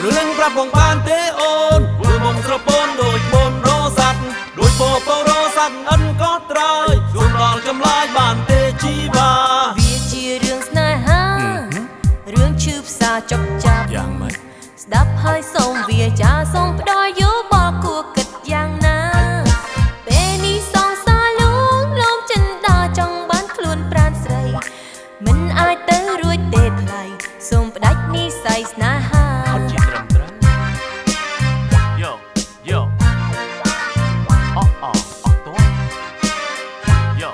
រឿងប្រាប់បងបានទេអូនធ្វើមកស្រពន់ដូចបនរសាត់ដូចបបរសាត់អិនក៏ត្រើយជួនដល់ចម្លាយបានទេជីវ៉ាវាជារឿងស្នេហារឿងឈឺផ្សាចុកចាប់យ៉ាងម៉េចស្ដាប់ហើយសូមវាចាសូមផ្ដល់យោបល់គួរគិតយ៉ាងណាពេលនេះសងសាលួងលោមចិនដាចង់បានខ្លួនប្រាណស្រីមិនអាចទៅរួចទេថ្លៃសូមផ្ដាច់និស្ស័យស្នេហាអត់ជាត្រឹមត្រូវយោយោអតោះយោ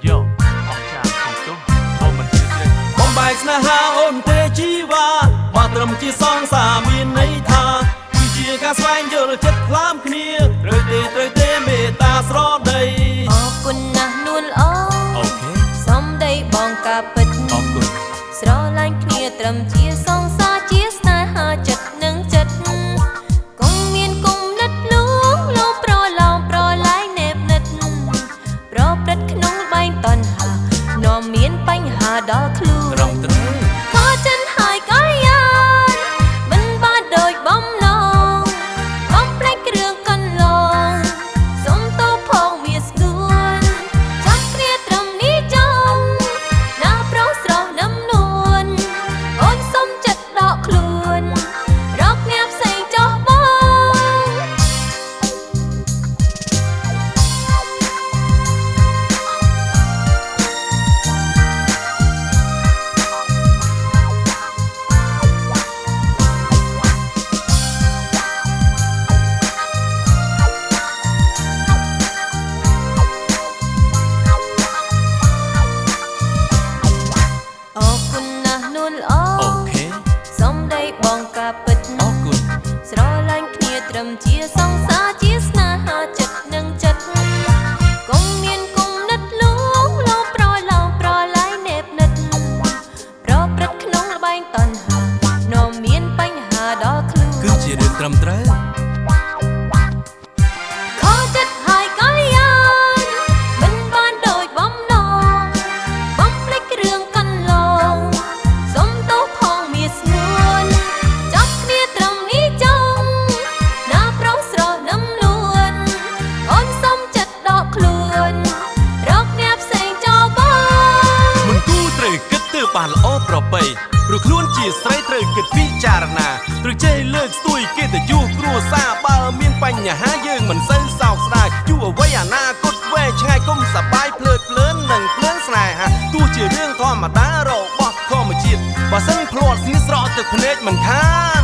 យោអត់ចាំខ្ញុំទុំអូមិនជឿទេបំបែកស្នេហាអូនទេជីវ៉ាបើត្រឹមជាសងសាមានន័យថាជាការស្វែងយល់ចិត្តខ្លាំគ្នាត្រូវទេមេត្តាស្រដីអរគុណណាស់នួនល្អអូខេសំដីបងការពិតអរគុណស្រឡាញ់គ្នាត្រឹមជាសងសាជាស្នេហាចិត្តនឹងចិត្តគង់មានគុំនិតលួងលោប្រឡងប្រឡាយនេបនិតប្រព្រឹត្តក្នុងបែងតណ្ហានាំមានបញ្ហាដល់ខ្លួនត្រឹមត្រូវខកចិត្តហើយកាយាមិនបានដូចបំណងបំផ្លេចគ្រឿងកន្លងសុំតោផងវាស្គួនចាប់គ្នាត្រឹមនេះចង់ណាប្រុសស្រស់នឹមនួនអូនសុំចិត្តដកខ្លួនរកអ្នកផ្សេងចោះបងអរគុណណាស់នួនល្អអូខេសំដីបងការពិតអរគុណស្រឡាញ់គ្នាត្រឹមជាសងសាជាស្នេហាចិត្តនឹងចិត្តគង់មានគុំនិតលួងលោប្រឡងប្រឡាយនេបនិតប្រព្រឹត្តក្នុងល្បែងតណ្ហានាំមានបញ្ហាដល់ខ្លួនគឺជារឿងត្រឹមត្រូវខកចិត្តហើយកាយាមិនបានដូចបំណងបំផ្លេចគ្រឿងកន្លងសុំទោសផងមានស្ងួនចាប់គ្នាត្រឹមនេះចង់ណាប្រុសស្រស់នឹមនួនអូនសុំចិត្តដកខ្លួនរកអ្នកផ្សេងចោលបងមិនគូត្រូវគិតទៅបានល្អប្រពៃព្រោះខ្លួនជាស្រីត្រូវគិតពិចារណាត្រូវចេះលើកស្ទួយកិត្តិយសគ្រួសារបើមានបញ្ហាយើងមិនសូវសោកស្ដាយយុវវ័យអនាគតវែងឆ្ងាយគុំសប្បាយភ្លើតភ្លើននិងភ្លើងស្នេហាទោះជារឿងធម្មតារបស់ធម្មជាតិបើសិនភ្លាត់ស្ងៀមស្រកទឹកភ្នែកមិនខាន